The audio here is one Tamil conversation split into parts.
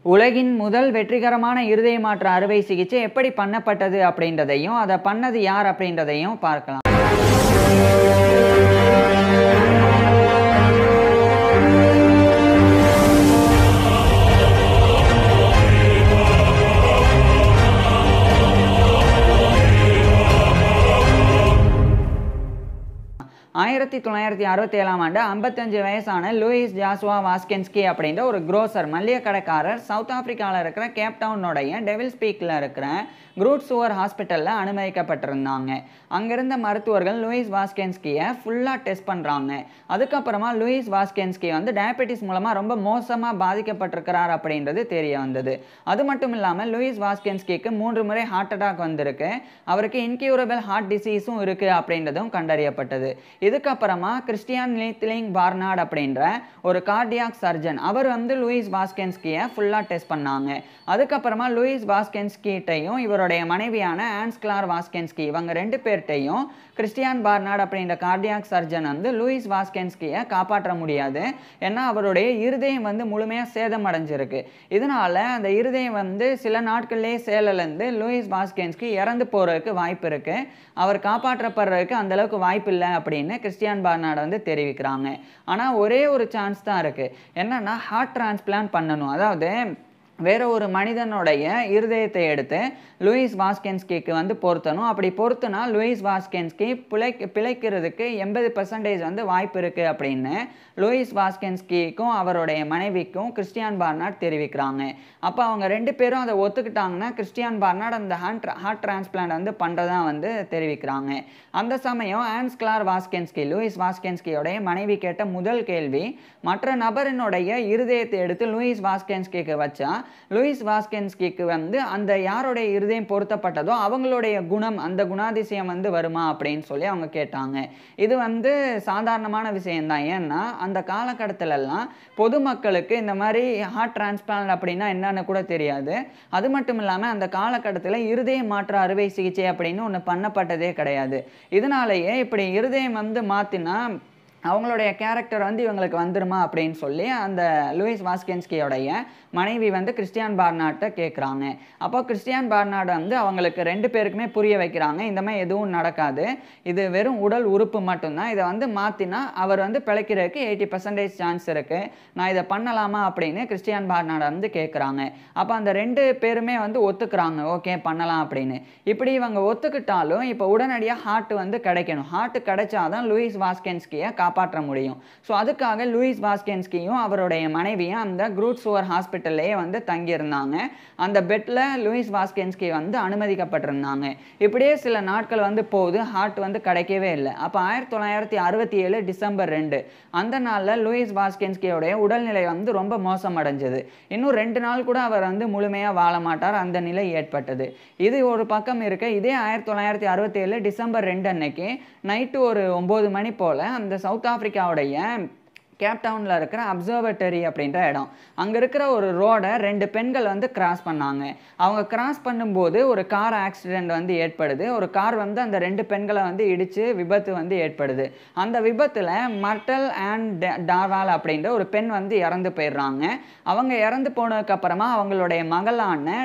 உலகின் முதல் வெற்றிகரமான இருதய மாற்று அறுவை சிகிச்சை எப்படி பண்ணப்பட்டது அப்படின்றதையும் அதை பண்ணது யார் அப்படின்றதையும் பார்க்கலாம். ஆயிரத்தி 1967ஆம் ஆண்டு 55 வயசான லூயிஸ் ஜாசுவா வாஸ்கென்ஸ்கி அப்படின்ற ஒரு குரோசர் மல்லிகை கடைக்காரர் சவுத் ஆப்பிரிக்காவில் இருக்கிற கேப்டவுனுடைய டெவில்ஸ் பீக்கில் இருக்கிற குரூட் சுவர் ஹாஸ்பிட்டலில் அனுமதிக்கப்பட்டிருந்தாங்க. அங்கிருந்த மருத்துவர்கள் லூயிஸ் வாஸ்கென்ஸ்கியை ஃபுல்லாக டெஸ்ட் பண்ணுறாங்க. அதுக்கப்புறமா லூயிஸ் வாஸ்கென்ஸ்கி வந்து டயபெட்டிஸ் மூலமாக ரொம்ப மோசமாக பாதிக்கப்பட்டிருக்கிறார் அப்படின்றது தெரிய வந்தது. அது மட்டும் இல்லாமல் லூயிஸ் வாஸ்கென்ஸ்கிக்கு 3 முறை ஹார்ட் அட்டாக் வந்திருக்கு. அவருக்கு இன்க்யூரபிள் ஹார்ட் டிசீஸும் இருக்குது அப்படின்றதும் கண்டறியப்பட்டது. இதுக்கப்புறமா கிறிஸ்டியான் லீத்லிங் பார்னார்ட் அப்படின்ற ஒரு கார்டியாக் சர்ஜன் அவர் வந்து லூயிஸ் வாஸ்கென்ஸ்கியை ஃபுல்லாக டெஸ்ட் பண்ணாங்க. அதுக்கப்புறமா லூயிஸ் வாஸ்கென்ஸ்கிட்டையும் இவருடைய மனைவியான ஆன்ஸ் கிளார் வாஸ்கென்ஸ்கி இவங்க 2 பேர்ட்டையும் கிறிஸ்டியான் பார்னார்ட் அப்படின்ற கார்டியாக் சர்ஜன் வந்து லூயிஸ் வாஸ்கென்ஸ்கியை காப்பாற்ற முடியாது. ஏன்னா அவருடைய இருதயம் வந்து முழுமையாக சேதமடைஞ்சிருக்கு. இதனால அந்த இருதயம் வந்து சில நாட்கள்லேயே செயலிழந்து லூயிஸ் வாஸ்கென்ஸ்கி இறந்து போகிறதுக்கு வாய்ப்பு இருக்கு. அவர் காப்பாற்றப்படுறதுக்கு அந்த அளவுக்கு வாய்ப்பு இல்லை அப்படின்னு கிறிஸ்டியான் பார்னார்ட் வந்து தெரிவிக்கிறாங்க. ஆனால் ஒரே ஒரு சான்ஸ் தான் இருக்கு. என்னன்னா ஹார்ட் டிரான்ஸ்பிளான்ட் பண்ணணும். அதாவது வேற ஒரு மனிதனுடைய இருதயத்தை எடுத்து லூயிஸ் வாஸ்கென்ஸ்கிக்கு வந்து பொருத்தணும். அப்படி பொருத்தினா லூயிஸ் வாஸ்கென்ஸ்கி பிழைக்கிறதுக்கு 80% வந்து வாய்ப்பு இருக்குது அப்படின்னு லூயிஸ் வாஸ்கென்ஸ்கிக்கும் அவருடைய மனைவிக்கும் கிறிஸ்டியான் பார்னார்ட் தெரிவிக்கிறாங்க. அப்போ அவங்க 2 பேரும் அதை ஒத்துக்கிட்டாங்கன்னா கிறிஸ்டியான் பார்னார்ட் அந்த ஹார்ட் டிரான்ஸ்பிளான்ட் வந்து பண்ணுறதா வந்து தெரிவிக்கிறாங்க. அந்த சமயம் ஆன்ஸ் கிளார் வாஸ்கென்ஸ்கி லூயிஸ் வாஸ்கென்ஸ்கியோடைய மனைவி கேட்ட முதல் கேள்வி, மற்ற நபரினுடைய இருதயத்தை எடுத்து லூயிஸ் வாஸ்கென்ஸ்கிக்கு வச்சா லூயிஸ் வாஸ்கென்ஸ்கிக்கு வந்து அந்த யாருடைய இருதயம் பொருத்தப்பட்டதோ அவங்களுடைய குணம் அந்த குணாதிசயம் வந்து வருமா அப்படின்னு சொல்லி அவங்க கேட்டாங்க. இது வந்து சாதாரணமான விஷயம்தான். ஏன்னா அந்த காலகட்டத்திலெல்லாம் பொதுமக்களுக்கு இந்த மாதிரி ஹார்ட் டிரான்ஸ்பிளான்ட் அப்படின்னா என்னன்னு கூட தெரியாது. அது மட்டும் இல்லாமல் அந்த காலகட்டத்தில் இருதய மாற்று அறுவை சிகிச்சை அப்படின்னு ஒன்று பண்ணப்பட்டதே கிடையாது. இதனாலேயே இப்படி இருதயம் வந்து மாற்றினா அவங்களுடைய கேரக்டர் வந்து இவங்களுக்கு வந்துருமா அப்படின்னு சொல்லி அந்த லூயிஸ் வாஸ்கென்ஸ்கியோடைய மனைவி வந்து கிறிஸ்டியான் பார்னார்ட்டை கேட்குறாங்க. அப்போ கிறிஸ்டியான் பார்னார்ட் வந்து அவங்களுக்கு 2 பேருக்குமே புரிய வைக்கிறாங்க, இந்த மாதிரி எதுவும் நடக்காது, இது வெறும் உடல் உறுப்பு மட்டும்தான், இதை வந்து மாற்றினா அவர் வந்து பிழைக்கிறதுக்கு 80% சான்ஸ் இருக்குது, நான் இதை பண்ணலாமா அப்படின்னு கிறிஸ்டியான் பார்னார்ட் வந்து கேட்குறாங்க. அப்போ அந்த 2 பேருமே வந்து ஒத்துக்கிறாங்க, ஓகே பண்ணலாம் அப்படின்னு. இப்படி இவங்க ஒத்துக்கிட்டாலும் இப்போ உடனடியாக ஹார்ட் வந்து கிடைக்கணும். ஹார்ட் கிடைச்சாதான் லூயிஸ் வாஸ்கென்ஸ்கியை காப்பாற்ற முடியும். ஸோ அதுக்காக லூயிஸ் வாஸ்கென்ஸ்கியும் அவருடைய மனைவியும் அந்த குரூட் சுவர் ஹாஸ்பிட்டல்லையே வந்து தங்கியிருந்தாங்க. அந்த பெட்டில் லூயிஸ் வாஸ்கென்ஸ்கி வந்து அனுமதிக்கப்பட்டிருந்தாங்க. இப்படியே சில நாட்கள் வந்து போகுது, ஹார்ட் வந்து கிடைக்கவே இல்லை. அப்போ 1967 டிசம்பர் 2 அந்த நாளில் லூயிஸ் வாஸ்கென்ஸ்கியோடைய உடல்நிலை வந்து ரொம்ப மோசமடைஞ்சது. இன்னும் 2 நாள் கூட அவர் வந்து முழுமையாக வாழ மாட்டார், அந்த நிலை ஏற்பட்டது. இது ஒரு பக்கம் இருக்க, இதே 1967 டிசம்பர் 2 அன்னைக்கு நைட்டு ஒரு 9 மணி போல் அந்த சவுத் ஆப்பிரிக்காவுடைய கேப்டவுனில் இருக்கிற அப்சர்வேட்டரி அப்படின்ற இடம், அங்கே இருக்கிற ஒரு ரோடை 2 பெண்கள் வந்து கிராஸ் பண்ணாங்க. அவங்க கிராஸ் பண்ணும்போது ஒரு கார் ஆக்சிடெண்ட் வந்து ஏற்படுது. ஒரு கார் வந்து அந்த 2 பெண்களை வந்து இடித்து விபத்து வந்து ஏற்படுது. அந்த விபத்தில் மர்டல் அண்ட் டார்வால் அப்படின்ற ஒரு பெண் வந்து இறந்து போயிடுறாங்க. அவங்க இறந்து போனதுக்கப்புறமா அவங்களுடைய மகளான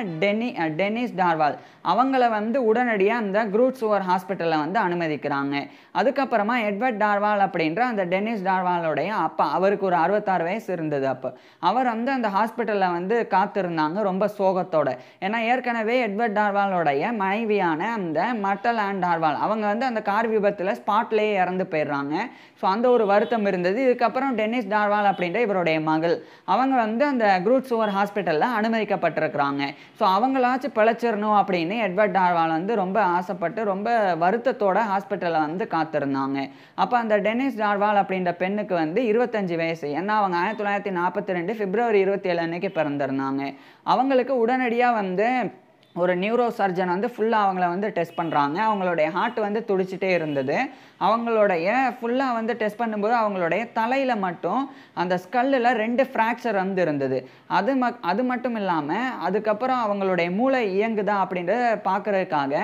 டெனிஸ் டார்வால் அவங்கள வந்து உடனடியாக அந்த குரூட் சுவர் ஹாஸ்பிட்டலில் வந்து அனுமதிக்கிறாங்க. அதுக்கப்புறமா எட்வர்ட் டார்வால் அப்படின்ற அந்த டெனிஸ் டார்வாலோடைய அப்பா, அவருக்கு ஒரு 66 வயசு இருந்தது. அப்போ அவர் வந்து அந்த ஹாஸ்பிட்டலில் வந்து காத்திருந்தாங்க ரொம்ப சோகத்தோட. ஏன்னா ஏற்கனவே எட்வர்ட் டார்வாலோடைய மனைவியான அந்த மர்டல் அண்ட் டார்வால் அவங்க வந்து அந்த கார் விபத்தில் ஸ்பாட்லேயே இறந்து போயிடுறாங்க. ஸோ அந்த ஒரு வருத்தம் இருந்தது. இதுக்கப்புறம் டெனிஸ் டார்வால் அப்படின்ற இவருடைய மகள் அவங்க வந்து அந்த குரூட் சுவர் ஹாஸ்பிட்டலில் அனுமதிக்கப்பட்டிருக்கிறாங்க. ஸோ அவங்களாச்சும் பிழைச்சிடணும் அப்படின்னு எட்வர்ட் டார்வால் வந்து ரொம்ப ஆசைப்பட்டு ரொம்ப வருத்தத்தோட ஹாஸ்பிட்டலில் வந்து காத்திருந்தாங்க. அப்போ அந்த டெனிஸ் டார்வால் அப்படின்ற பெண்ணுக்கு வந்து 25 வயசு. ஏன்னா அவங்க 1942 பிப்ரவரி 27 அன்னைக்கு பிறந்திருந்தாங்க. அவங்களுக்கு உடனடியாக வந்து ஒரு நியூரோ சர்ஜன் வந்து ஃபுல்லாக அவங்கள வந்து டெஸ்ட் பண்ணுறாங்க. அவங்களுடைய ஹார்ட் வந்து துடிச்சிட்டே இருந்தது. அவங்களுடைய ஃபுல்லாக வந்து டெஸ்ட் பண்ணும்போது அவங்களுடைய தலையில் மட்டும் அந்த ஸ்கல்லில் 2 ஃப்ராக்சர் வந்து இருந்தது. அது மட்டும் இல்லாமல் அதுக்கப்புறம் அவங்களுடைய மூளை இயங்குதா அப்படின்றத பார்க்குறதுக்காக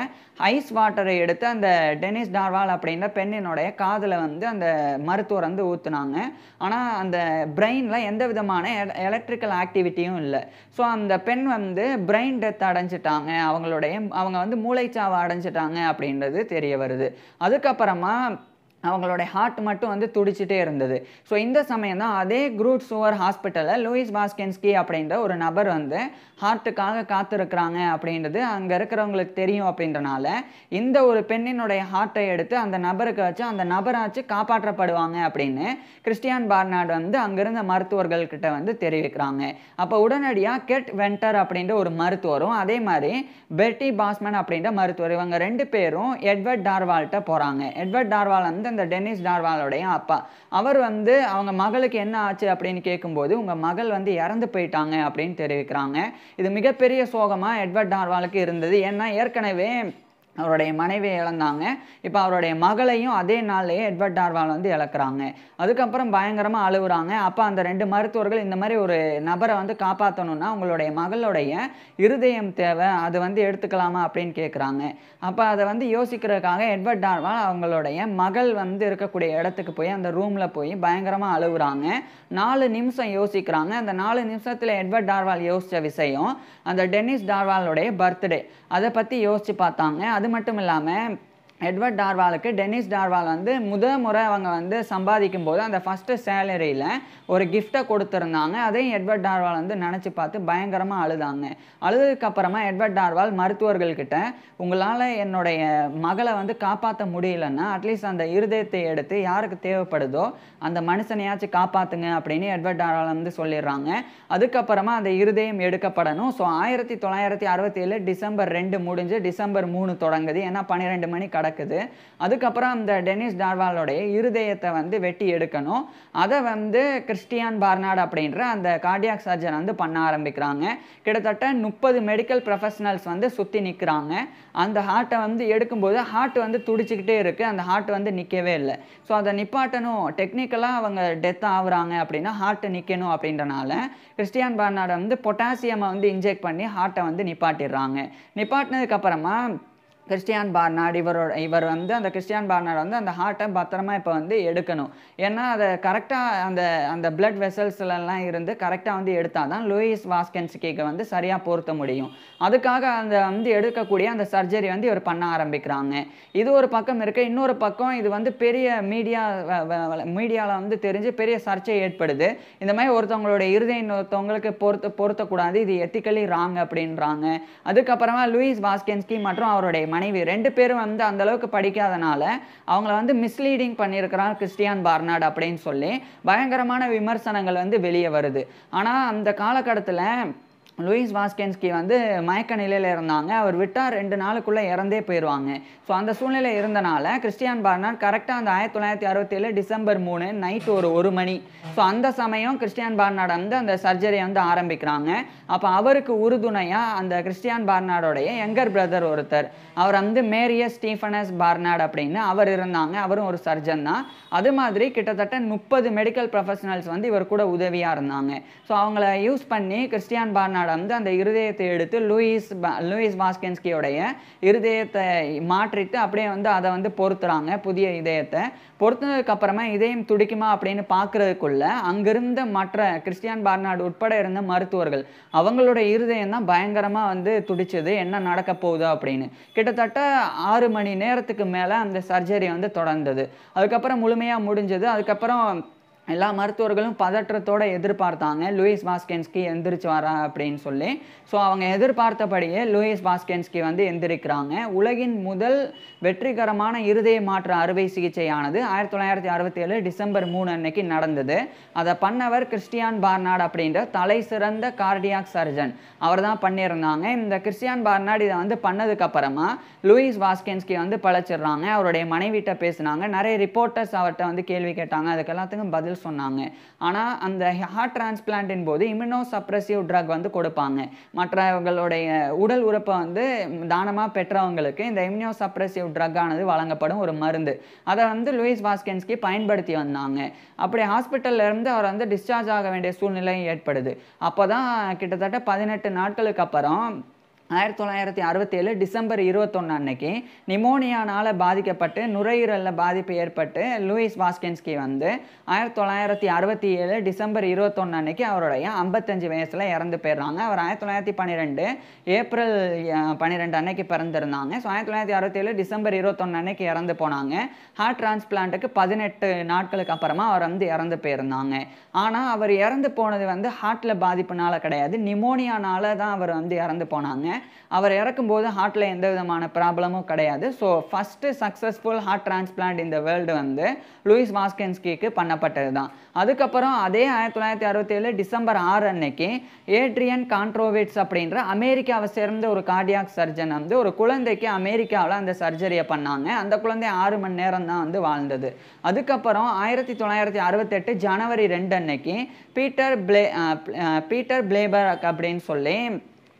ஐஸ் வாட்டரை எடுத்து அந்த டெனிஸ் டார்வால் அப்படின்ற பெண்ணினுடைய காதில் வந்து அந்த மருத்துவர் வந்து ஊற்றுனாங்க. ஆனால் அந்த பிரெயினில் எந்த விதமான எலக்ட்ரிக்கல் ஆக்டிவிட்டியும் இல்லை. ஸோ அந்த பெண் வந்து பிரெயின் டெத் அடைஞ்சிட்டாங்க, அவங்க வந்து மூளைச்சாவு அடைஞ்சிட்டாங்க அப்படின்றது தெரிய வருது. அதுக்கப்புறமா அவங்களுடைய ஹார்ட் மட்டும் வந்து துடிச்சிட்டே இருந்தது. ஸோ இந்த சமயம் தான் அதே குரூட் சூவர் ஹாஸ்பிட்டலில் லூயிஸ் வாஸ்கென்ஸ்கி அப்படின்ற ஒரு நபர் வந்து ஹார்ட்டுக்காக காத்திருக்கிறாங்க அப்படின்றது அங்கே இருக்கிறவங்களுக்கு தெரியும். அப்படின்றனால இந்த ஒரு பெண்ணினுடைய ஹார்ட்டை எடுத்து அந்த நபருக்கு வச்சு அந்த நபராச்சு காப்பாற்றப்படுவாங்க அப்படின்னு கிறிஸ்டியான் பார்னார்ட் வந்து அங்கிருந்த மருத்துவர்கள்கிட்ட வந்து தெரிவிக்கிறாங்க. அப்போ உடனடியாக கெட் வென்டர் அப்படின்ற ஒரு மருத்துவரும் அதே மாதிரி பெர்டி பாஸ்மன் அப்படின்ற மருத்துவர், இவங்க 2 பேரும் எட்வர்ட் டார்வால்கிட்ட போகிறாங்க. எட்வர்ட் டார்வால் வந்து அந்த டெனிஸ் டார்வாலோடைய அப்பா. அவர் வந்து அவங்க மகளுக்கு என்ன ஆச்சு அப்படின்னு கேட்கும்போது உங்கள் மகள் வந்து இறந்து போயிட்டாங்க அப்படின்னு தெரிவிக்கிறாங்க. இது மிகப்பெரிய சோகமாக எட்வர்ட் டார்வாலுக்கு இருந்தது. ஏன்னா ஏற்கனவே அவருடைய மனைவியை இழந்தாங்க. இப்போ அவருடைய மகளையும் அதே நாள்லேயே எட்வர்ட் டார்வால் வந்து இழக்கிறாங்க. அதுக்கப்புறம் பயங்கரமாக அழுகுறாங்க. அப்போ அந்த 2 மருத்துவர்கள் இந்த மாதிரி ஒரு நபரை வந்து காப்பாற்றணும்னா உங்களுடைய மகளுடைய இருதயம் தேவை, அது வந்து எடுத்துக்கலாமா அப்படின்னு கேட்குறாங்க. அப்போ அதை வந்து யோசிக்கிறதுக்காக எட்வர்ட் டார்வால் அவங்களுடைய மகள் வந்து இருக்கக்கூடிய இடத்துக்கு போய் அந்த ரூமில் போய் பயங்கரமாக அழுகுறாங்க. 4 நிமிஷம் யோசிக்கிறாங்க. அந்த 4 நிமிஷத்தில் எட்வர்ட் டார்வால் யோசித்த விஷயம் அந்த டெனிஸ் டார்வாலுடைய பர்த்டே, அதை பற்றி யோசித்து பார்த்தாங்க. அது மட்டும் இல்லாமல் எட்வர்ட் டார்வாலுக்கு டெனிஸ் டார்வால் வந்து முறை அவங்க வந்து சம்பாதிக்கும் போது அந்த ஃபஸ்ட்டு சேலரியில் ஒரு கிஃப்டை கொடுத்துருந்தாங்க. அதையும் எட்வர்ட் டார்வால் வந்து நினச்சி பார்த்து பயங்கரமாக அழுதாங்க. அழுதுக்கப்புறமா எட்வர்ட் டார்வால் மருத்துவர்கள்கிட்ட உங்களால் என்னுடைய மகளை வந்து காப்பாற்ற முடியலன்னா அட்லீஸ்ட் அந்த இருதயத்தை எடுத்து யாருக்கு தேவைப்படுதோ அந்த மனுஷனையாச்சும் காப்பாற்றுங்க அப்படின்னு எட்வர்ட் டார்வால் வந்து சொல்லிடுறாங்க. அதுக்கப்புறமா அந்த இருதயம் எடுக்கப்படணும். ஸோ 1967 டிசம்பர் 2 முடிஞ்சு டிசம்பர் 3 தொடங்குது. ஏன்னா 12 மணி கிடக்குது. அதுக்கப்புறம் அந்த டெனிஸ் டார்வாலோடைய இருதயத்தை வந்து வெட்டி எடுக்கணும். அதை வந்து கிறிஸ்டியான் பார்னார்ட் அப்படின்ற அந்த கார்டியாக் சர்ஜன் வந்து பண்ண ஆரம்பிக்கிறாங்க. கிட்டத்தட்ட 30 மெடிக்கல் ப்ரொஃபஷனல்ஸ் வந்து சுற்றி நிற்கிறாங்க. அந்த ஹார்ட்டை வந்து எடுக்கும்போது ஹார்ட் வந்து துடிச்சிக்கிட்டே இருக்குது, அந்த ஹார்ட் வந்து நிற்கவே இல்லை. ஸோ அதை நிப்பாட்டணும், டெக்னிக்கலாக அவங்க டெத் ஆகுறாங்க அப்படின்னா ஹார்ட் நிற்கணும் அப்படின்றனால கிறிஸ்டியான் பார்னார்ட் வந்து பொட்டாசியமை வந்து இன்ஜெக்ட் பண்ணி ஹார்ட்டை வந்து நிப்பாட்டிடுறாங்க. நிப்பாட்டினதுக்கப்புறமா கிறிஸ்டியான் பார்னார்ட் இவர் வந்து அந்த கிறிஸ்டியான் பார்னார்ட் வந்து அந்த ஹார்ட்டை பத்திரமா இப்போ வந்து எடுக்கணும். ஏன்னா அதை கரெக்டாக அந்த பிளட் வெசல்ஸ்லாம் இருந்து கரெக்டாக வந்து எடுத்தால் தான் லூயிஸ் வாஸ்கென்ஸ்கிக்கு வந்து சரியாக பொருத்த முடியும். அதுக்காக அந்த வந்து எடுக்கக்கூடிய அந்த சர்ஜரி வந்து இவர் பண்ண ஆரம்பிக்கிறாங்க. இது ஒரு பக்கம் இருக்குது. இன்னொரு பக்கம் இது வந்து பெரிய மீடியாவில் வந்து தெரிஞ்சு பெரிய சர்ச்சை ஏற்படுது. இந்த மாதிரி ஒருத்தவங்களுடைய இருதயம் இன்னொருத்தவங்களுக்கு பொருத்தக்கூடாது, இது எத்திக்கலி ராங் அப்படின்றாங்க. அதுக்கப்புறமா லூயிஸ் வாஸ்கென்ஸ்கி மற்றும் அவருடைய மனைவி 2 பேரும் வந்து அந்த அளவுக்கு படிக்காதனால அவங்கள வந்து மிஸ்லீடிங் பண்ணியிருக்கிறார் கிறிஸ்டியான் பார்னார்ட் அப்படின்னு சொல்லி பயங்கரமான விமர்சனங்கள் வந்து வெளியே வருது. ஆனால் அந்த காலகட்டத்தில் லூயிஸ் வாஸ்கென்ஸ்கி வந்து மயக்க நிலையில் இருந்தாங்க. அவர் விட்டால் 2 நாளுக்குள்ளே இறந்தே போயிடுவாங்க. ஸோ அந்த சூழ்நிலை இருந்தனால கிறிஸ்டியான் பார்னார்ட் கரெக்டாக அந்த 1967 டிசம்பர் 3 நைட்டு ஒரு 1 மணி. ஸோ அந்த சமயம் கிறிஸ்டியான் பார்னார்ட் வந்து அந்த சர்ஜரியை வந்து ஆரம்பிக்கிறாங்க. அப்போ அவருக்கு உறுதுணையாக அந்த கிறிஸ்டியான் பார்னார்டோடைய யங்கர் பிரதர் ஒருத்தர், அவர் வந்து மேரியஸ் ஸ்டீஃபனஸ் பார்னார்ட் அப்படின்னு அவர் இருந்தாங்க. அவரும் ஒரு சர்ஜன் தான். அது மாதிரி கிட்டத்தட்ட 30 மெடிக்கல் ப்ரொஃபஷனல்ஸ் வந்து இவர் கூட உதவியாக இருந்தாங்க. ஸோ அவங்கள யூஸ் பண்ணி கிறிஸ்டியான் பார்னார்ட் வந்து அந்த இருதயத்தை எடுத்து லூயிஸ் வாஸ்கென்ஸ்கியோடைய இருதயத்தை மாற்றிட்டு அப்படியே வந்து அதை வந்து பொருத்துறாங்க. புதிய இதயத்தை பொருத்தினதுக்கு அப்புறமா இதயம் துடிக்குமா அப்படின்னு பார்க்கறதுக்குள்ள அங்கிருந்த மற்ற கிறிஸ்டியான் பார்னார்ட் உட்பட இருந்த மருத்துவர்கள் அவங்களுடைய இருதயம் தான் பயங்கரமாக வந்து துடிச்சது, என்ன நடக்க போகுது அப்படின்னு. கிட்டத்தட்ட 6 மணி நேரத்துக்கு மேலே அந்த சர்ஜரி வந்து தொடர்ந்தது. அதுக்கப்புறம் முழுமையாக முடிஞ்சது. அதுக்கப்புறம் எல்லா மருத்துவர்களும் பதற்றத்தோடு எதிர்பார்த்தாங்க லூயிஸ் வாஸ்கென்ஸ்கி எந்திரிச்சு வரா அப்படின்னு சொல்லி. ஸோ அவங்க எதிர்பார்த்தபடியே லூயிஸ் வாஸ்கென்ஸ்கி வந்து எந்திரிக்கிறாங்க. உலகின் முதல் வெற்றிகரமான இருதய மாற்று அறுவை சிகிச்சையானது 1967 டிசம்பர் 3 அன்னைக்கு நடந்தது. அதை பண்ணவர் கிறிஸ்டியான் பார்னார்ட் அப்படின்ற தலை சிறந்த கார்டியாக் சர்ஜன், அவர் தான் பண்ணியிருந்தாங்க. இந்த கிறிஸ்டியான் பார்னார்ட் இதை வந்து பண்ணதுக்கப்புறமா லூயிஸ் வாஸ்கென்ஸ்கி வந்து பழச்சிடுறாங்க. அவருடைய மனைவிட்ட பேசினாங்க. நிறைய ரிப்போர்ட்டர்ஸ் அவர்கிட்ட வந்து கேள்வி கேட்டாங்க. அதுக்கு எல்லாத்துக்கும் பதில் சொன்னாங்க. ஆனால் அந்த ஹார்ட் டிரான்ஸ்பிளான்ட்டின் போது இம்யூனோ சப்ரஸிவ் ட்ரக் வந்து கொடுப்பாங்க. மற்றவர்களுடைய உடல் உறுப்பை வந்து தானமாக பெற்றவங்களுக்கு இந்த இம்யூனோ சப்ரஸிவ் ட்ரக் ஆனது வழங்கப்படும் ஒரு மருந்து. அதை வந்து லூயிஸ் வாஸ்கென்ஸ்கி பயன்படுத்தி வந்தாங்க. அப்படி ஹாஸ்பிட்டல்ல இருந்து அவர் வந்து டிஸ்சார்ஜ் ஆக வேண்டிய சூழ்நிலை ஏற்படுது. அப்போ தான் கிட்டத்தட்ட 18 நாட்களுக்கு அப்புறம் 1967 டிசம்பர் 21 அன்னைக்கு நிமோனியானால் பாதிக்கப்பட்டு நுரையீரலில் பாதிப்பு ஏற்பட்டு லூயிஸ் வாஸ்கென்ஸ்கி வந்து 1967 டிசம்பர் 21 அன்னைக்கு அவருடைய 55 வயசில் இறந்து போயிடுறாங்க. அவர் 1912 ஏப்ரல் 12 அன்னைக்கு பிறந்திருந்தாங்க. ஸோ 1967 டிசம்பர் 21 அன்னைக்கு இறந்து போனாங்க. ஹார்ட் டிரான்ஸ்பிளான்ட்டுக்கு 18 நாட்களுக்கு அப்புறமா அவர் வந்து இறந்து போயிருந்தாங்க. ஆனால் அவர் இறந்து போனது வந்து ஹார்ட்டில் பாதிப்புனால கிடையாது, நிமோனியானால தான் அவர் வந்து இறந்து போனாங்க. அவர் இறக்கும்போது ஹார்ட்டில் எந்த விதமான ப்ராப்ளமும் கிடையாது. So first successful heart transplant இந்த வேர்ல்டு வந்து லூயிஸ் வாஸ்கென்ஸ்கிக்கு பண்ணப்பட்டது தான். அதுக்கப்புறம் அதே 1967 டிசம்பர் 6 அன்னைக்கு ஏட்ரியன் கான்ட்ரோவிட்ஸ் அப்படின்ற அமெரிக்காவை சேர்ந்த ஒரு கார்டியாக் சர்ஜன் வந்து ஒரு குழந்தைக்கு அமெரிக்காவில் அந்த சர்ஜரியை பண்ணாங்க. அந்த குழந்தை 6 மணி நேரம் தான் வந்து வாழ்ந்தது. அதுக்கப்புறம் 1968 ஜனவரி 2 அன்னைக்கு பீட்டர் பிளேபர்க் அப்படின்னு சொல்லி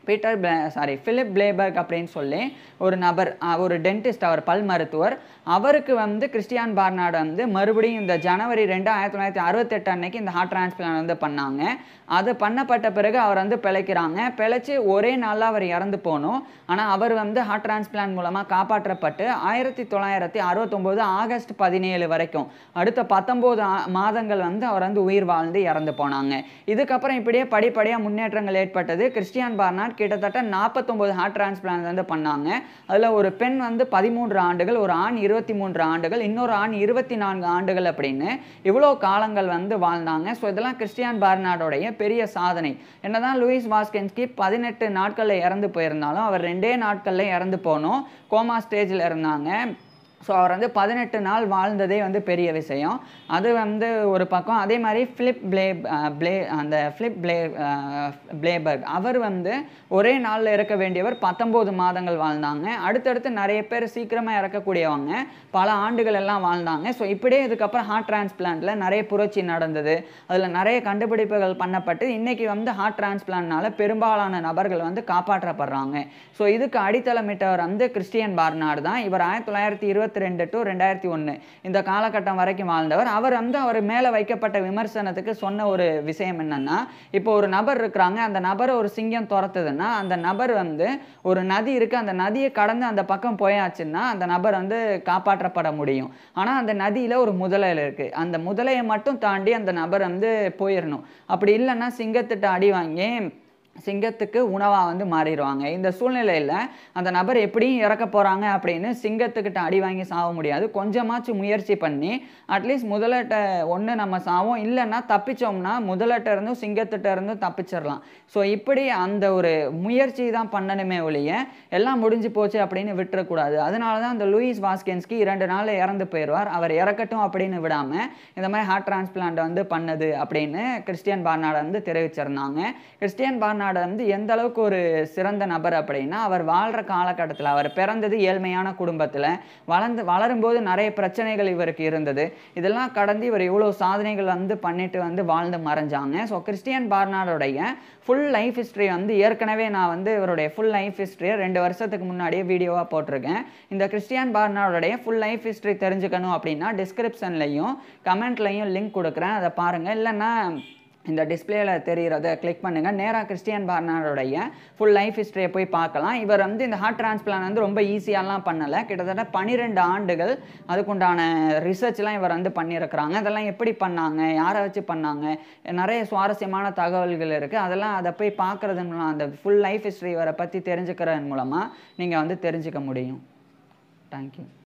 ஃபிலிப் பிளேபர்க் அப்படின்னு சொல்லி ஒரு நபர், ஒரு டென்டிஸ்ட், அவர் பல் மருத்துவர், அவருக்கு வந்து கிறிஸ்டியான் பார்னார்டு வந்து மறுபடியும் இந்த ஜனவரி 2 1968 அன்னைக்கு இந்த ஹார்ட் டிரான்ஸ்பிளான்ட் வந்து பண்ணாங்க. அது பண்ணப்பட்ட பிறகு அவர் வந்து பிழைக்கிறாங்க. பிழைச்சி ஒரே நாளில் அவர் இறந்து போகணும். ஆனால் அவர் வந்து ஹார்ட் டிரான்ஸ்பிளான்ட் மூலமாக காப்பாற்றப்பட்டு 1969 ஆகஸ்ட் 17 வரைக்கும் அடுத்த 19 மாதங்கள் வந்து அவர் வந்து உயிர் வாழ்ந்து இறந்து போனாங்க. இதுக்கப்புறம் இப்படியே படிப்படியாக முன்னேற்றங்கள் ஏற்பட்டது. கிறிஸ்டியான் பார்னார்ட் கிட்டத்தட்ட 49 ஹார்ட் டிரான்ஸ்பிளான்ட் வந்து பண்ணாங்க. அதில் ஒரு பெண் வந்து 13 ஆண்டுகள், ஒரு ஆண் 23 ஆண்டுகள், இன்னொரு ஆண் 24 ஆண்டுகள் அப்படின்னு இவ்வளோ காலங்கள் வந்து வாழ்ந்தாங்க. ஸோ இதெல்லாம் கிறிஸ்டியான் பார்னார்டோடைய பெரிய சாதனை. என்னதான் லூயிஸ் வாஸ்கென்ஸ்கி 18 நாட்களில் இறந்து போயிருந்தாலும் அவர் 2 நாட்களில் இறந்து போனோம், கோமா ஸ்டேஜில் இருந்தாங்க. ஸோ அவர் வந்து 18 நாள் வாழ்ந்ததே வந்து பெரிய விஷயம். அது வந்து ஒரு பக்கம். அதே மாதிரி ஃபிலிப் பிளேபர்க் அவர் வந்து ஒரே நாளில் இறக்க வேண்டியவர் 19 மாதங்கள் வாழ்ந்தாங்க. அடுத்தடுத்து நிறைய பேர் சீக்கிரமாக இறக்கக்கூடியவங்க பல ஆண்டுகள் எல்லாம் வாழ்ந்தாங்க. ஸோ இப்படியே இதுக்கப்புறம் ஹார்ட் டிரான்ஸ்பிளான்ட்டில் நிறைய புரட்சி நடந்தது. அதில் நிறைய கண்டுபிடிப்புகள் பண்ணப்பட்டு இன்றைக்கி வந்து ஹார்ட் டிரான்ஸ்பிளான்ட்னால பெரும்பாலான நபர்கள் வந்து காப்பாற்றப்படுறாங்க. ஸோ இதுக்கு அடித்தளமிட்டவர் வந்து கிறிஸ்டியன் பார்னார்டு தான். இவர் 1922 to 2001 இந்த காலகட்டம் வரைக்கும் வாழ்ந்தவர். அவர் வந்து அவர் மேலே வைக்கப்பட்ட விமர்சனத்துக்கு சொன்ன ஒரு விஷயம் என்னன்னா, இப்போ ஒரு நபர் இருக்கிறாங்க, அந்த நபரை ஒரு சிங்கம் துரத்துதுன்னா அந்த நபர் வந்து ஒரு நதி இருக்கு, அந்த நதியை கடந்து அந்த பக்கம் போயாச்சுன்னா அந்த நபர் வந்து காப்பாற்றப்பட முடியும். ஆனால் அந்த நதியில் ஒரு முதலை இருக்கு, அந்த முதலையை மட்டும் தாண்டி அந்த நபர் வந்து போயிடணும். அப்படி இல்லைன்னா சிங்கத்திட்ட அடி வாங்கி சிங்கத்துக்கு உணவாக வந்து மாறிடுவாங்க. இந்த சூழ்நிலையில் அந்த நபர் எப்படியும் இறக்க போகிறாங்க அப்படின்னு சிங்கத்துக்கிட்ட அடி வாங்கி சாக முடியாது. கொஞ்சமாச்சும் முயற்சி பண்ணி அட்லீஸ்ட் முதலட்ட ஒன்று நம்ம சாவோம், இல்லைன்னா தப்பிச்சோம்னா முதலட்ட இருந்தும் சிங்கத்திட்ட இருந்தும் தப்பிச்சிடலாம். ஸோ இப்படி அந்த ஒரு முயற்சி தான் பண்ணணுமே ஒழிய எல்லாம் முடிஞ்சு போச்சு அப்படின்னு விட்டுறக்கூடாது. அதனால தான் அந்த லூயிஸ் வாஸ்கென்ஸ்கி 2 நாளில் இறந்து போயிடுவார். அவர் இறக்கட்டும் அப்படின்னு விடாமல் இந்த மாதிரி ஹார்ட் டிரான்ஸ்பிளான்ட் வந்து பண்ணது அப்படின்னு கிறிஸ்டியன் பார்னார்டு வந்து தெரிவிச்சிருந்தாங்க. கிறிஸ்டியன் பார்னார்டு வந்து எந்த அளவுக்கு ஒரு சிறந்த நபர் அப்படின்னா, அவர் வாழ்கிற காலகட்டத்தில், அவர் பிறந்தது ஏழ்மையான குடும்பத்தில், வளரும்போது நிறைய பிரச்சனைகள் இவருக்கு இருந்தது. இதெல்லாம் கடந்து இவர் இவ்வளோ சாதனைகள் வந்து பண்ணிட்டு வந்து வாழ்ந்து மறைஞ்சாங்க. ஸோ கிறிஸ்டியன் பார்னார்டுடைய ஃபுல் லைஃப் ஹிஸ்ட்ரி வந்து ஏற்கனவே நான் வந்து இவருடைய ஃபுல் லைஃப் ஹிஸ்ட்ரியை 2 வருஷத்துக்கு முன்னாடியே வீடியோவாக போட்டிருக்கேன். இந்த கிறிஸ்டியன் பார்னார்டுடைய ஃபுல் லைஃப் ஹிஸ்ட்ரி தெரிஞ்சுக்கணும் அப்படின்னா டிஸ்கிரிப்ஷன்லையும் கமெண்ட்லையும் லிங்க் கொடுக்குறேன், அதை பாருங்கள். இல்லைன்னா இந்த டிஸ்பிளேல தெரிகிறத கிளிக் பண்ணுங்கள். நேராக கிறிஸ்டியன் பார்னார்டுடைய ஃபுல் லைஃப் ஹிஸ்ட்ரியை போய் பார்க்கலாம். இவர் வந்து இந்த ஹார்ட் டிரான்ஸ்பிளான்ட் வந்து ரொம்ப ஈஸியாலாம் பண்ணலை. கிட்டத்தட்ட 12 ஆண்டுகள் அதுக்குண்டான ரிசர்ச்லாம் இவர் வந்து பண்ணியிருக்கிறாங்க. அதெல்லாம் எப்படி பண்ணாங்க, யாரை வச்சு பண்ணாங்க, நிறைய சுவாரஸ்யமான தகவல்கள் இருக்குது. அதெல்லாம் அதை போய் பார்க்குறது மூலம், அந்த ஃபுல் லைஃப் ஹிஸ்ட்ரி இவரை பற்றி தெரிஞ்சுக்கிறதன் மூலமாக நீங்கள் வந்து தெரிஞ்சுக்க முடியும். தேங்க்யூ.